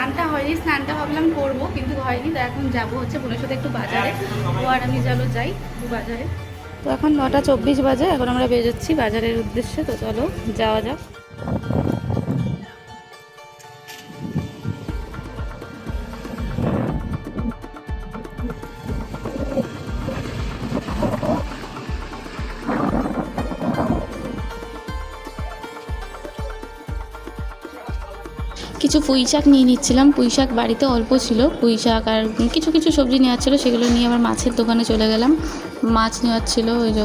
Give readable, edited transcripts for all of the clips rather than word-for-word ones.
স্নানটা হয়নি, স্নানটা ভাবলাম করবো কিন্তু হয়নি। তো এখন যাবো হচ্ছে বোনের সাথে একটু বাজারে, ও আর আমি যাই একটু বাজারে। তো এখন 9:24 বাজে, এখন আমরা বেরোচ্ছি বাজারের উদ্দেশ্যে। তো চলো যাওয়া যাক। কিছু পুঁই শাক নিয়ে নিচ্ছিলাম, পুঁই শাক বাড়িতে অল্প ছিল, পুঁই শাক আর কিছু কিছু সবজি নেওয়ার ছিল, সেগুলো নিয়ে আবার মাছের দোকানে চলে গেলাম। মাছ নেওয়ার ছিল, ওই যে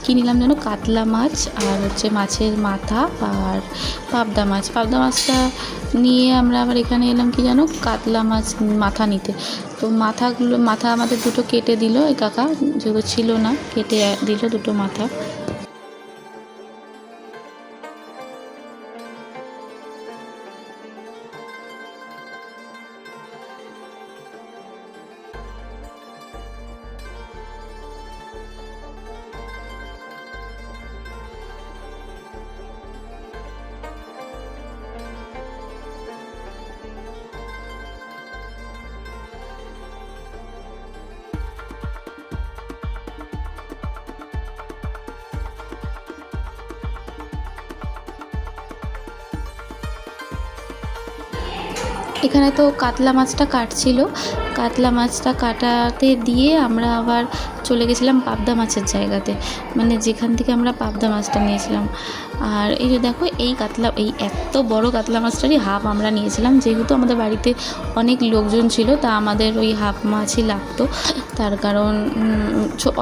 কী নিলাম যেন, কাতলা মাছ আর হচ্ছে মাছের মাথা আর পাবদা মাছ। পাবদা মাছটা নিয়ে আমরা আবার এখানে এলাম কি জানো, কাতলা মাছ মাথা নিতে। তো মাথা আমাদের দুটো কেটে দিল এই কাকা, যেগুলো ছিল না কেটে দিল দুটো মাথা। এখানে তো কাতলা মাছটা কাটছিল, কাতলা মাছটা কাটাতে দিয়ে আমরা আবার চলে গেছিলাম পাবদা মাছের জায়গাতে, মানে যেখান থেকে আমরা পাবদা মাছটা নিয়েছিলাম। আর এই যে দেখো, এই এত বড় কাতলা মাছটারই হাফ আমরা নিয়েছিলাম, যেহেতু আমাদের বাড়িতে অনেক লোকজন ছিল, তা আমাদের ওই হাফ মাছই লাগতো। তার কারণ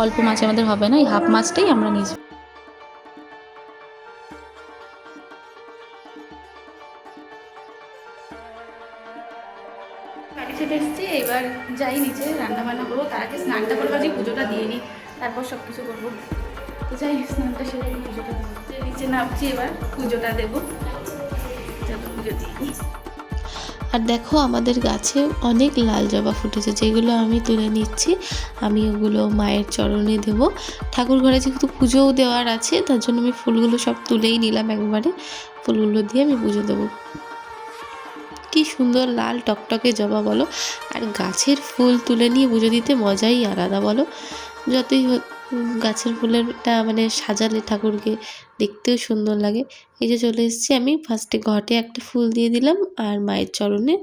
অল্প মাছ আমাদের হবে না, এই হাফ মাছটাই আমরা নিয়েছি। বাড়ি চলে এসেছি, এবার যাই নিচে রান্না বান্না করবো। তার আগে স্নানটা করবো, আজকে পুজোটা দিয়ে নিই, তারপর সব কিছু করবো। তো যাই স্নানটা সেরে পুজোটা দেবো, নিচে নামছি, এবার পুজোটা দেবো। চলো পুজো দিয়ে নিই। আর দেখো আমাদের গাছে অনেক লাল জবা ফুটেছে, যেগুলো আমি তুলে নিচ্ছি। আমি ওগুলো মায়ের চরণে দেবো। ঠাকুর ঘরে যেহেতু পুজোও দেওয়ার আছে, তার জন্য আমি ফুলগুলো সব তুলেই নিলাম একবারে। ফুলগুলো দিয়ে আমি পুজো দেবো। কি সুন্দর লাল টকটকে জবা বলো, আর গাছের ফুল তুলে নিয়ে পুজো দিতে মজাই আলাদা বলো। যতই গাছের ফুলেরটা মানে সাজালে ঠাকুরকে দেখতেও সুন্দর লাগে। এই যে চলে এসেছি, আমি ফার্স্টে ঘটে একটা ফুল দিয়ে দিলাম, আর মায়ের চরণে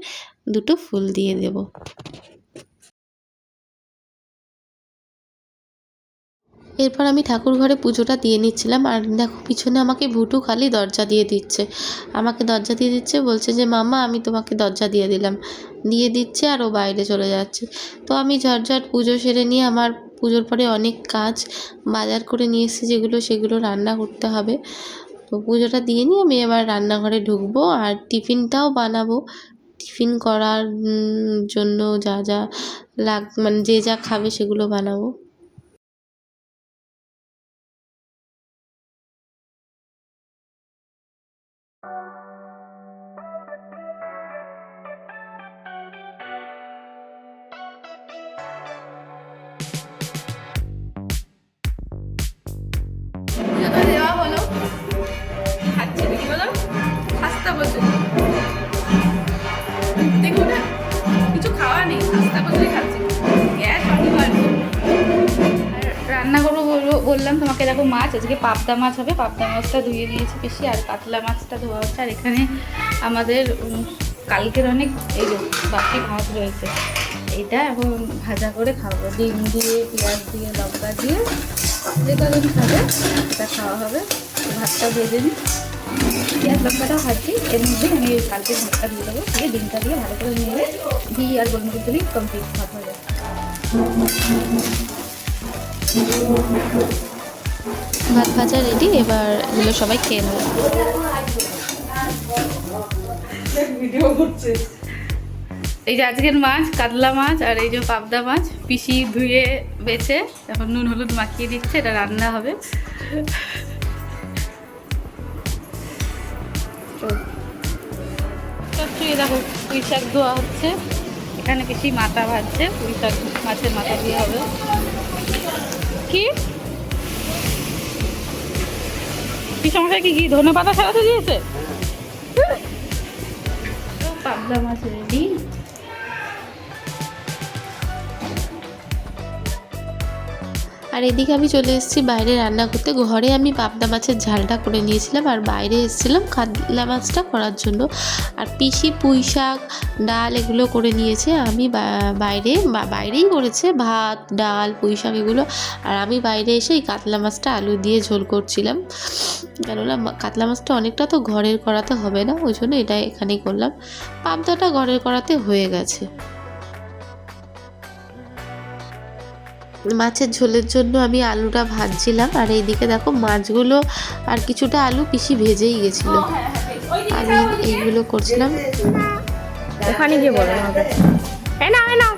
দুটো ফুল দিয়ে দেব। এরপর আমি ঠাকুর ঘরে পুজোটা দিয়ে নিচ্ছিলাম, আর দেখো পিছনে আমাকে ভুটু খালি দরজা দিয়ে দিচ্ছে, আমাকে দরজা দিয়ে দিচ্ছে, বলছে যে মামা আমি তোমাকে দরজা দিয়ে দিলাম, দিয়ে দিচ্ছে আর ও বাইরে চলে যাচ্ছে। তো আমি ঝটঝট পুজো সেরে নিয়ে, আমার পুজোর পরে অনেক কাজ বাজার করে নিয়ে এসেছি, সেগুলো রান্না করতে হবে। তো পুজোটা দিয়ে নিয়ে আমি এবার রান্নাঘরে ঢুকবো, আর টিফিনটাও বানাবো। টিফিন করার জন্য যা যা মানে যে যা খাবে সেগুলো বানাবো। পুজোটা দেওয়া হলো, খাচ্ছি কি বলো, খাস্তা বলছে দেখো না, কিছু খাওয়া নেই, খাস্তা বলতে খাচ্ছি, গ্যাস অনেক বাড়ছে। রান্না করবো বললাম তোমাকে, দেখো মাছ আজকে পাবদা মাছ হবে, পাবদা মাছটা ধুয়ে দিয়েছি বেশি, আর কাতলা মাছটা ধোয়া হচ্ছে। আর এখানে আমাদের কালকের অনেক এই বাকি ভাত রয়েছে, এটা এখন ভাজা করে খাবো, ডিম দিয়ে পেঁয়াজ দিয়ে লঙ্কা দিয়ে, যে কদিন খাবে এটা খাওয়া হবে। ভাতটা ভেজে নিই, পেঁয়াজ লঙ্কাটাও ভাজি, এর মধ্যে আমি কালকে ভাতটা দিয়ে দেবো, দিয়ে ডিমটা দিয়ে ভালো করে নিয়ে ঘি আর গোলমরিচ দিলেই কমপ্লিট ভাত হয়ে যাবে। ভাত ভাজা রেডি, এবার এগুলো সবাই খেয়ে নেবে। ভিডিও করছে। এই যে আজকের মাছ কাতলা মাছ, আর এই যে পাবদা মাছ পিসি ধুয়ে বেছে এখন নুন হলুদ মাখিয়ে দিচ্ছে, এটা রান্না হবে। দেখো পুঁই শাক ধোয়া হচ্ছে, এখানে পিসি মাথা ভাজছে, পুঁই শাক মাছের মাথা দিয়ে হবে। কি পিসমশাই কি ধনে পাতা ছাড়াতে দিয়েছে? পাবদা পাবদা মাছ রেডি। আর এদিকে আমি চলে এসেছি বাইরে রান্না করতে। ঘরে আমি পাবদা মাছের ঝালটা করে নিয়েছিলাম আর বাইরে এসেছিলাম কাতলা মাছটা করার জন্য। আর পিসি পুঁই শাক ডাল এগুলো করে নিয়েছে, আমি বাইরেই করেছে ভাত ডাল পুঁই শাক এগুলো। আর আমি বাইরে এসে এই কাতলা মাছটা আলু দিয়ে ঝোল করছিলাম, কেননা কাতলা মাছটা অনেকটা তো ঘরের করাতে হবে না, ওই জন্য এটা এখানেই করলাম। পাবদাটা ঘরের করাতে হয়ে গেছে। মাছের ঝোলের জন্য আমি আলুটা ভাজছিলাম, আর এইদিকে দেখো মাছগুলো আর কিছুটা আলু পিসি ভেজেই গেছিলো। আমি এইগুলো করছিলাম। ওখানে গিয়ে বলো আমাকে। না না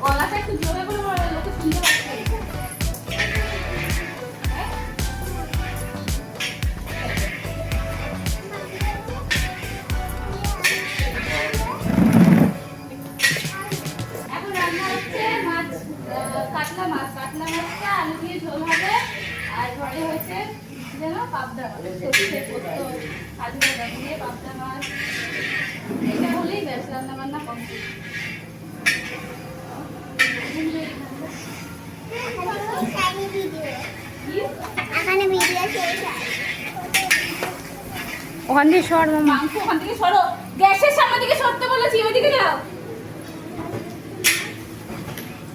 গলাটা একটু জোরে করে বলো, লোকে শুনতে পাচ্ছে। এখন রান্না হচ্ছে মাছ, কাতলা মাছটা আলু দিয়ে ঝোল হবে। আর ঘরে হচ্ছে যেন পাবদা মাছ, সর্ষে পোস্ত আলু বাটা দিয়ে পাবদা মাছ। এটা হলেই ব্যাস, রান্না বান্না কমপ্লিট। ওখান দিয়ে সর মামা। মাংস ওখান থেকে সরো, গ্যাসের সামনে দিকে সরতে বলেছি, ওইদিকে যাও।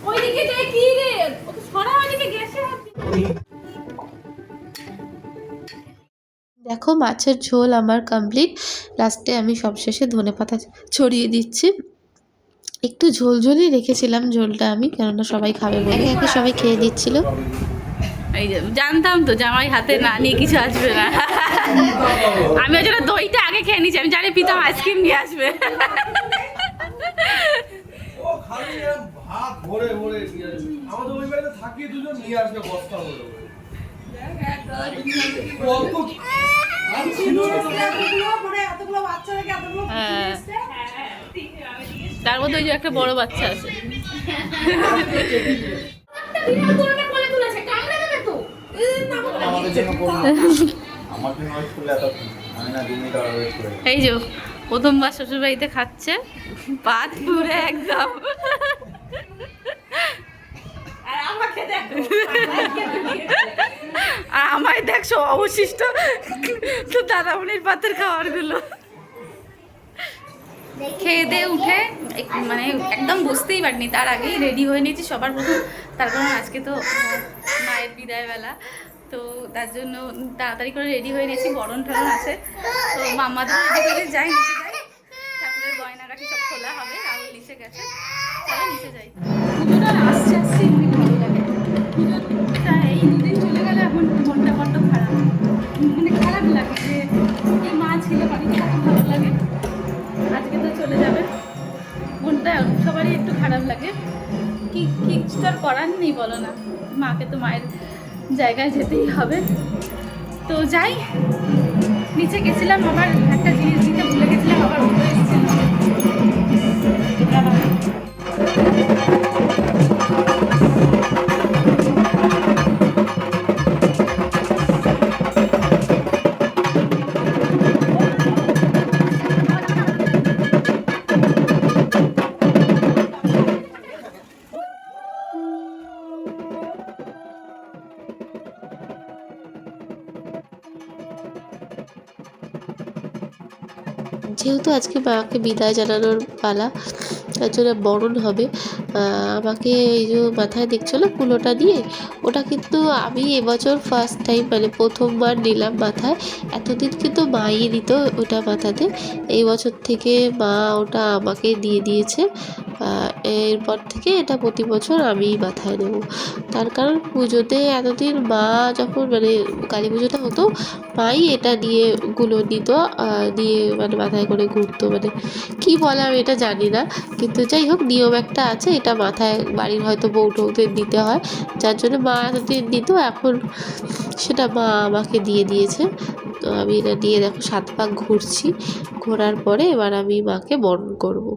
ওইদিকে যে কি রে, ওকে সরা, ওইদিকে গ্যাসের হাত দিয়ে। দেখো মাছের ঝোল আমার কমপ্লিট। লাস্টে আমি সবশেষে ধনেপাতা ছড়িয়ে দিচ্ছি। একটু ঝোল ঝোলই রেখেছিলাম ঝোলটা আমি, কেননা সবাই খাবে বলে। একে সবাই খেয়ে দিচ্ছিল। এই যে জানতাম তো জামাই হাতে না নিয়ে কিছু আসবে না। আমি ওই জন্য দইটা আগে খেয়ে নিচ্ছি, আমি জানি পিতাম আইসক্রিম নিয়ে আসবে। তার মধ্যে ওই যে একটা বড় বাচ্চা আছে। এই যে প্রথমবার শ্বশুর বাড়িতে খাচ্ছে, পাত পুরে একদম। আর আমায় দেখছো অবশিষ্ট তো দাদামণির পাতের খাবারগুলো খেয়ে দিয়ে উঠে মানে একদম বুঝতেই পারিনি, তার আগেই রেডি হয়ে নিয়েছি সবার প্রথম। তার কারণ আজকে তো মায়ের বিদায় বেলা, তো তার জন্য তাড়াতাড়ি করে রেডি হয়ে নিয়েছি। বরণ টরণ আছে, তো মাম্মাদের রেডি করে যাই, নিচে যাই। ঠাকুরের গয়নাগাটি সব খোলা হবে, রাহুল নিচে গেছে, চলো নিচে যাই। পুজোটা আসছে আসছে ভালো লাগে। পুজোটা এই দুদিন চলে গেলে এখন মনটা বড্ড খারাপ, মানে খারাপ লাগে যে এই মা ছিল বাড়িতে, ভালো লাগে। আজকে তো চলে যাবে, মনটা সবারই একটু খারাপ লাগে। কিছু তো আর করার নেই বলো না, মাকে তো মায়ের জায়গায় যেতেই হবে। তো যাই, নিচে গেছিলাম, আবার একটা জিনিস দিতে ভুলে গেছিলাম, আবার উপরে এসেছিলাম। যেহেতু আজকে মাকে বিদায় জানানোর পালা, তার জন্য বরণ হবে। আমাকে এই যে মাথায় দেখছো না কুলোটা নিয়ে, ওটা কিন্তু আমি এবছর ফার্স্ট টাইম মানে প্রথমবার নিলাম মাথায়। এতদিন কিন্তু মাই দিত ওটা মাথাতে, এই বছর থেকে মা ওটা আমাকে দিয়ে দিয়েছে। এরপর থেকে এটা প্রতি বছর আমিই মাথায় নেব। তার কারণ পুজোতে এতদিন মা যখন মানে কালী পুজোটা হতো, মাই এটা নিয়ে গুলো নিত, দিয়ে মানে মাথায় করে ঘুরতো। মানে কী বলে আমি এটা জানি না, কিন্তু যাই হোক নিয়ম একটা আছে, এটা মাথায় বাড়ির হয়তো বউটোদের দিতে হয়, যার জন্য মা এতদিন দিত, এখন সেটা মা আমাকে দিয়ে দিয়েছে। তো আমি এটা নিয়ে দেখো 7 পাক ঘুরছি, ঘোরার পরে এবার আমি মাকে বরণ করব।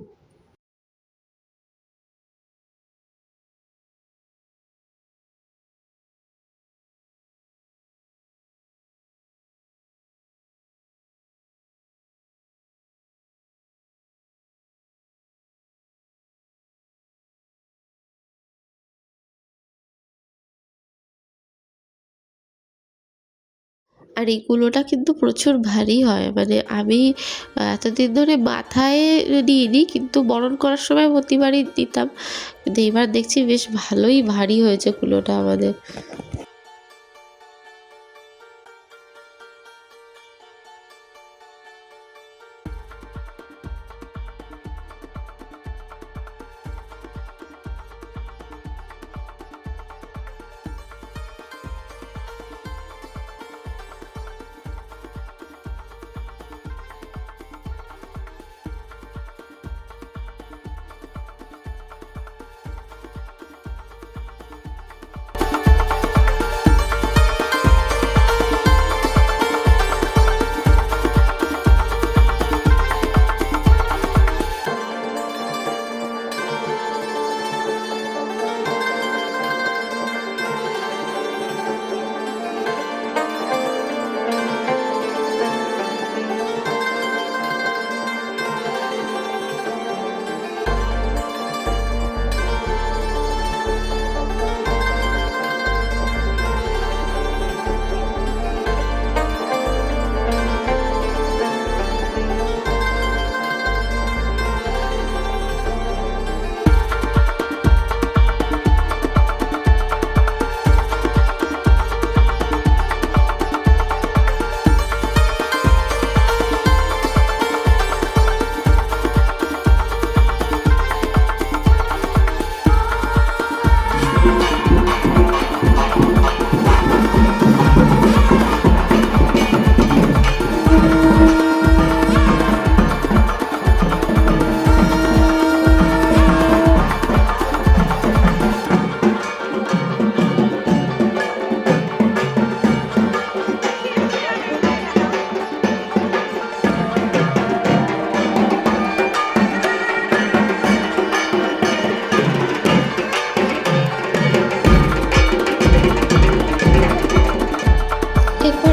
আর এই কুলোটা কিন্তু প্রচুর ভারী হয়, মানে আমি এতদিন ধরে মাথায় নিইনি, কিন্তু বরণ করার সময় প্রতিবারই দিতাম, কিন্তু এবার দেখছি বেশ ভালোই ভারী হয়েছে কুলোটা আমাদের।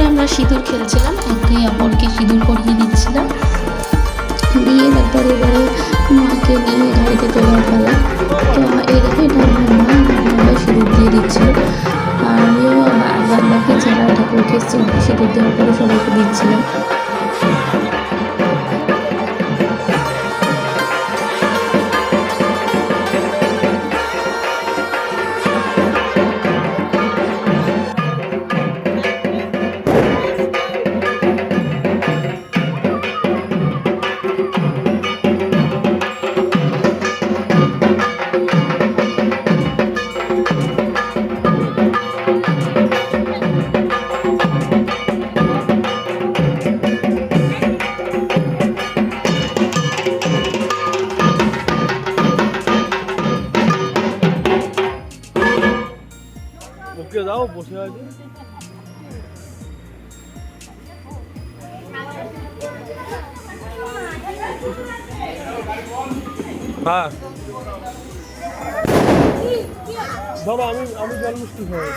আমরা সিঁদুর খেলছিলাম, একে অপরকে সিঁদুর পরিয়ে দিচ্ছিলাম, দিয়ে তারপরে এবারে মাকে নিয়ে গাড়িতে তোলার পালা। তো এই দেখো এটা আমার মা, আমার সিঁদুর দিয়ে দিচ্ছিল, আর আমিও বাকি যারা ঠাকুরকে সিঁদুর দেওয়ার পরে সবাইকে দিচ্ছিলাম। ওকে দাও, বসে আছে। হ্যাঁ বাবা, আমি জল মিষ্টি খাই।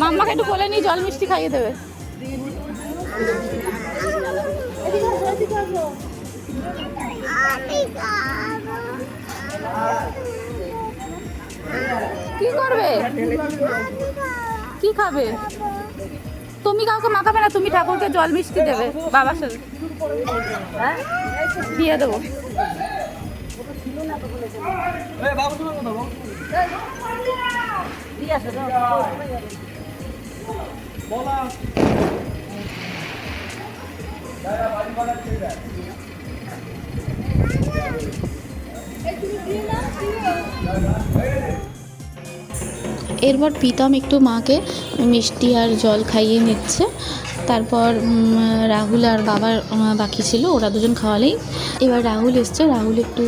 মাম্মাকে একটু বলে নি জল মিষ্টি খাইয়ে দেবে। কি করবে? কি খাবে? তুমি কাউকে মাখাবে না, তুমি ঠাকুরকে জল মিষ্টি দেবে বাবার সাথে। দিয়ে দেবো। এরপর প্রীতম একটু মাকে মিষ্টি আর জল খাইয়ে নিচ্ছে, তারপর রাহুল আর বাবার বাকি ছিল, ওরা দুজন খাওয়ালেই এবার রাহুল এসছে, রাহুল একটু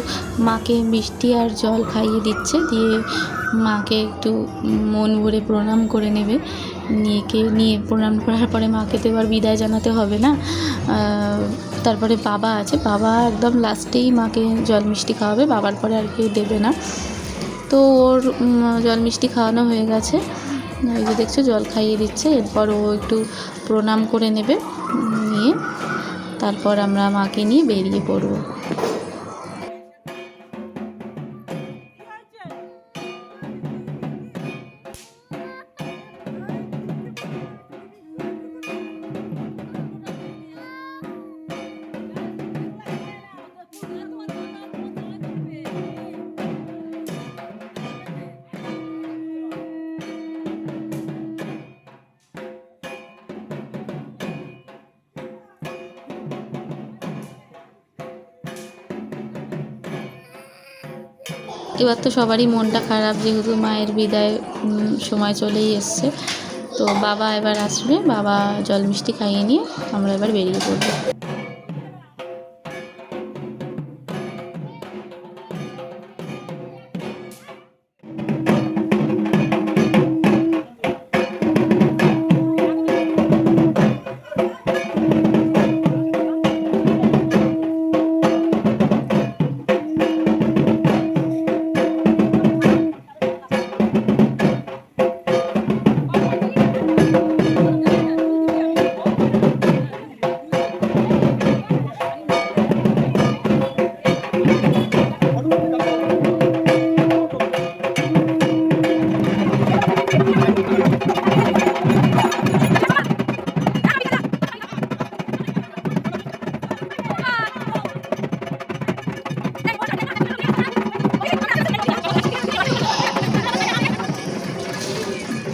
মাকে মিষ্টি আর জল খাইয়ে দিচ্ছে, দিয়ে মাকে একটু মন ভরে প্রণাম করে নেবে। নিয়ে প্রণাম করার পরে মাকে তো এবার বিদায় জানাতে হবে না। তারপরে বাবা আছে, বাবা একদম লাস্টেই মাকে জল মিষ্টি খাওয়াবে, বাবার পরে আর কেউ দেবে না। তো ওর জল মিষ্টি খাওয়ানো হয়ে গেছে, এই যে দেখছো জল খাইয়ে দিচ্ছে। এরপর ও একটু প্রণাম করে নেবে, নিয়ে তারপর আমরা মাকে নিয়ে বেরিয়ে পড়বো। এবার তো সবারই মনটা খারাপ, যেহেতু মায়ের বিদায় সময় চলেই এসছে। তো বাবা এবার আসবে, বাবা জল মিষ্টি খাইয়ে নিয়ে আমরা এবার বেরিয়ে পড়বো।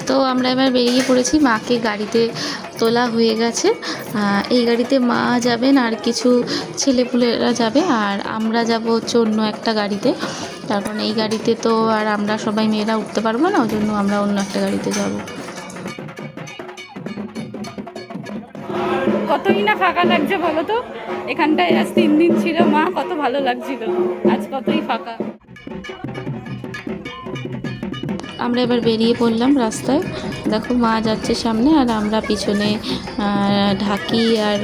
তো আমরা এবার বেরিয়ে পড়েছি, মাকে গাড়িতে তোলা হয়ে গেছে। এই গাড়িতে মা যাবেন আর কিছু ছেলেপুলেরা যাবে, আর আমরা যাব হচ্ছে অন্য একটা গাড়িতে। কারণ এই গাড়িতে তো আর আমরা সবাই মেয়েরা উঠতে পারবো না, ওই জন্য আমরা অন্য একটা গাড়িতে যাব। কতই না ফাঁকা লাগছে বলো তো। এখানটায় আজ 3 দিন ছিল মা, কত ভালো লাগছিল, আজ কতই ফাঁকা। আমরা এবার বেরিয়ে পড়লাম রাস্তায়। দেখো মা যাচ্ছে সামনে আর আমরা পিছনে, ঢাকি আর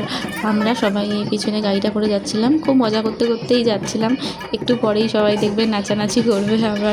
আমরা সবাই পিছনে গাড়িটা করে যাচ্ছিলাম। খুব মজা করতে করতেই যাচ্ছিলাম। একটু পরেই সবাই দেখবে নাচানাচি করবে আমরা।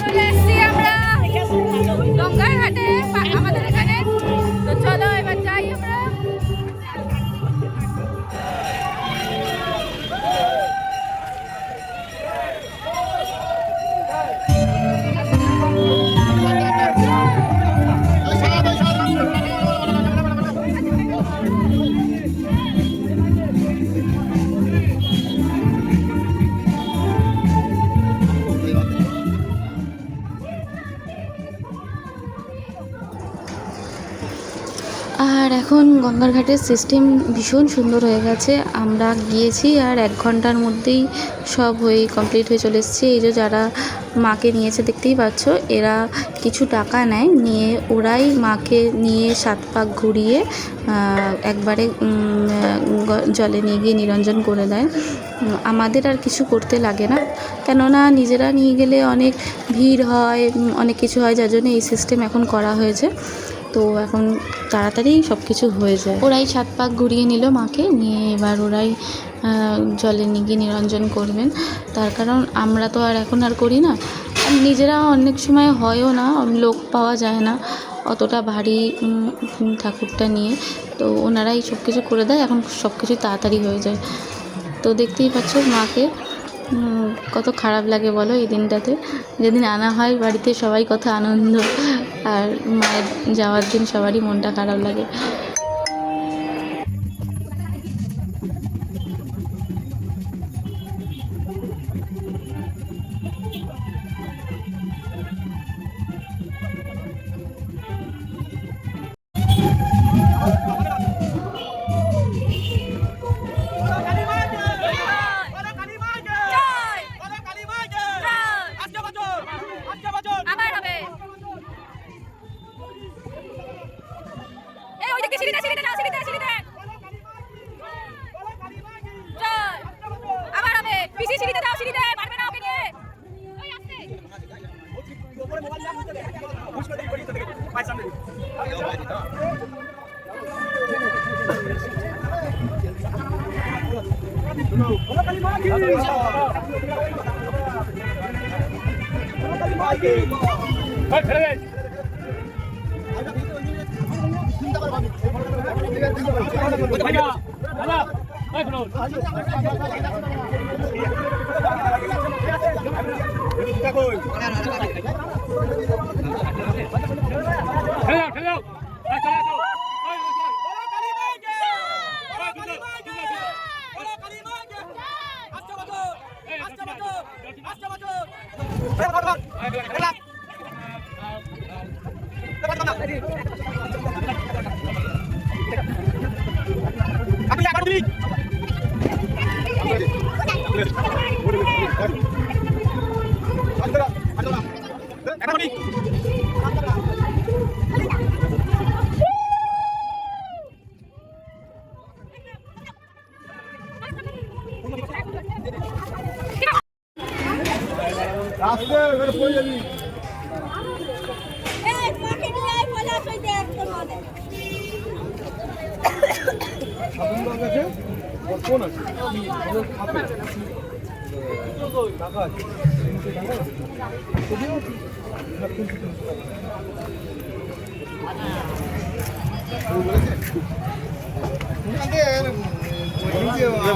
চলে এসছি আমরা গঙ্গার ঘাটে, আমাদের এখানে। তো চলো এবার যাই আমরা। আর এখন গঙ্গার ঘাটের সিস্টেম ভীষণ সুন্দর হয়ে গেছে। আমরা গিয়েছি আর 1 ঘন্টার মধ্যেই সব হয়ে কমপ্লিট হয়ে চলে এসেছে। এই যে যারা মাকে নিয়েছে দেখতেই পাচ্ছ, এরা কিছু টাকা নেয়, নিয়ে ওরাই মাকে নিয়ে 7 পাক ঘুরিয়ে একবারে জলে নিয়ে গিয়ে নিরঞ্জন করে দেয়। আমাদের আর কিছু করতে লাগে না, কেননা নিজেরা নিয়ে গেলে অনেক ভিড় হয়, অনেক কিছু হয়, যার জন্য এই সিস্টেম এখন করা হয়েছে। তো এখন তাড়াতাড়ি সব কিছু হয়ে যায়। ওরাই 7 পাক ঘুরিয়ে নিল মাকে নিয়ে, এবার ওরাই জলে নিয়ে গিয়ে নিরঞ্জন করবেন। তার কারণ আমরা তো আর এখন আর করি না, আর নিজেরা অনেক সময় হয়ও না, লোক পাওয়া যায় না অতটা ভারী ঠাকুরটা নিয়ে। তো ওনারাই সব কিছু করে দেয়, এখন সব কিছু তাড়াতাড়ি হয়ে যায়। তো দেখতেই পাচ্ছ মাকে, কত খারাপ লাগে বলো এই দিনটাতে। যেদিন আনা হয় বাড়িতে সবাই কত আনন্দ, আর মায়ের যাওয়ার দিন সবারই মনটা খারাপ লাগে। আবার হবে। এই ওই দেখতে সিঁড়ি ফোন আছে টাকা আছে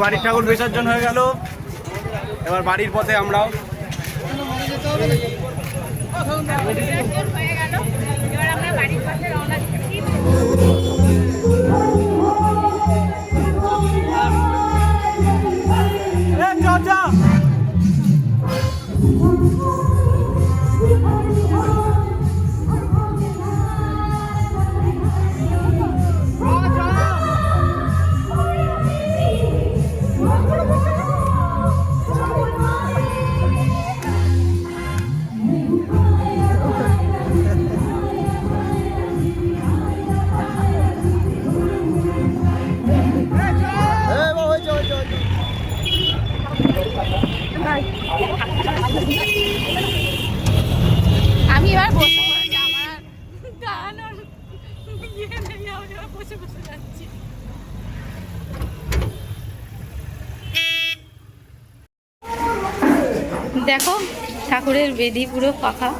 বাড়ির ঠাকুর বিসর্জন হয়ে গেল, এবার বাড়ির পথে আমরাও। আমি এবার বসে পড়েছি, আমার গান আর ইয়ে নেই, আমি এবার বসে বসে যাচ্ছি। দেখো ঠাকুরের বেদি পুরো ফাঁকা,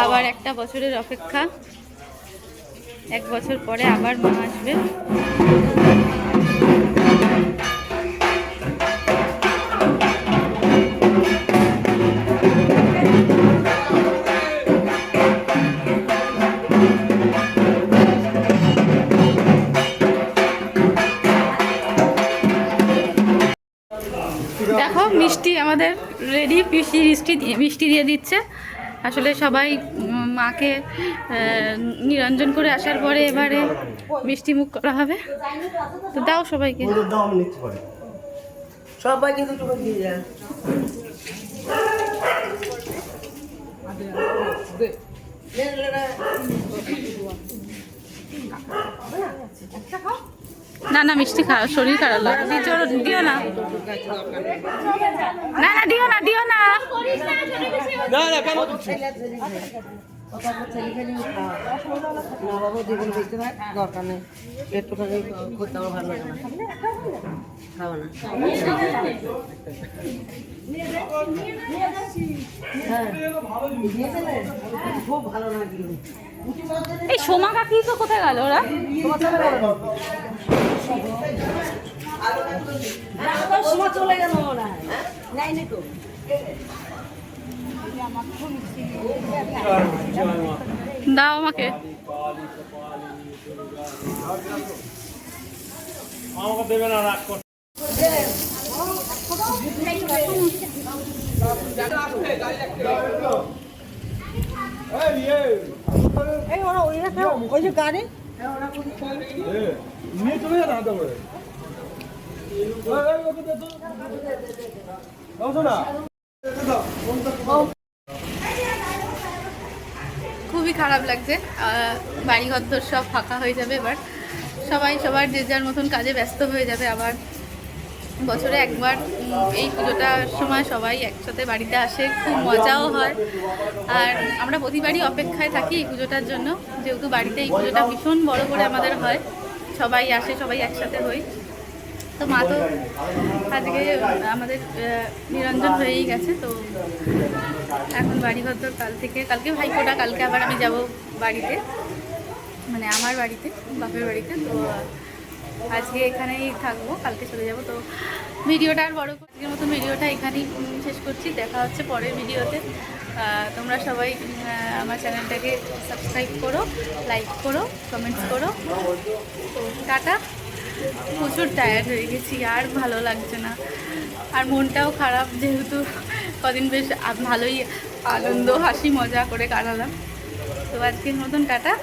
আবার একটা বছরের অপেক্ষা, 1 বছর পরে আবার মা আসবে। দেখো মিষ্টি আমাদের রেডি, মিষ্টি দিয়ে দিচ্ছে। আসলে সবাই মাকে নিরঞ্জন করে আসার পরে এবারে মিষ্টি মুখ করা হবে, তো দাও সবাইকে। সবাইকে দুটো করে দিয়ে যায়। না না মিষ্টি খাও, শরীর খারাপ লাগে, দিও না, না না দিও না, দিও না। বাবু দ্বিগুণ দেখতে পাই, দরকার নেই, একটুখানি করতে আমার ভালো লাগে না, খাবো না। খুব ভালো লাগে। এই সোমা কাকি তো কোথায় গেল ওরা? চলে গেল মনে হয়, যাইনি তো। দাও আমাকে। আমাকে দেবে না, রাগ করতে। ওই যে গাড়ি নিয়ে চলে যান হাতে করে। খুবই খারাপ লাগছে, বাড়িঘর তো সব ফাঁকা হয়ে যাবে, এবার সবাই সবার যে যার মতন কাজে ব্যস্ত হয়ে যাবে। আবার বছরে একবার এই পুজোটার সময় সবাই একসাথে বাড়িতে আসে, খুব মজাও হয়। আর আমরা প্রতিবারই অপেক্ষায় থাকি এই পুজোটার জন্য, যেহেতু বাড়িতে এই পুজোটা ভীষণ বড় করে আমাদের হয়, সবাই আসে, সবাই একসাথে হই। তো মা তো আজকে আমাদের নিরঞ্জন হয়েই গেছে, তো এখন বাড়িঘর কালকে ভাইফোঁটা, কালকে আবার আমি যাব বাড়িতে, মানে আমার বাড়িতে, বাপের বাড়িতে। তো আজকে এখানেই থাকবো, কালকে চলে যাব। তো ভিডিওটা আর বড় আজকের মতো ভিডিওটা এখানেই শেষ করছি। দেখা হচ্ছে পরের ভিডিওতে। তোমরা সবাই আমার চ্যানেলটাকে সাবস্ক্রাইব করো, লাইক করো, কমেন্টস করো। তো টাটা। প্রচুর টায়ার্ড হয়ে গেছি, আর ভালো লাগছে না, আর মনটাও খারাপ, যেহেতু কদিন বেশ ভালোই আনন্দ হাসি মজা করে কাটালাম। তো আজকের মতন টাটা।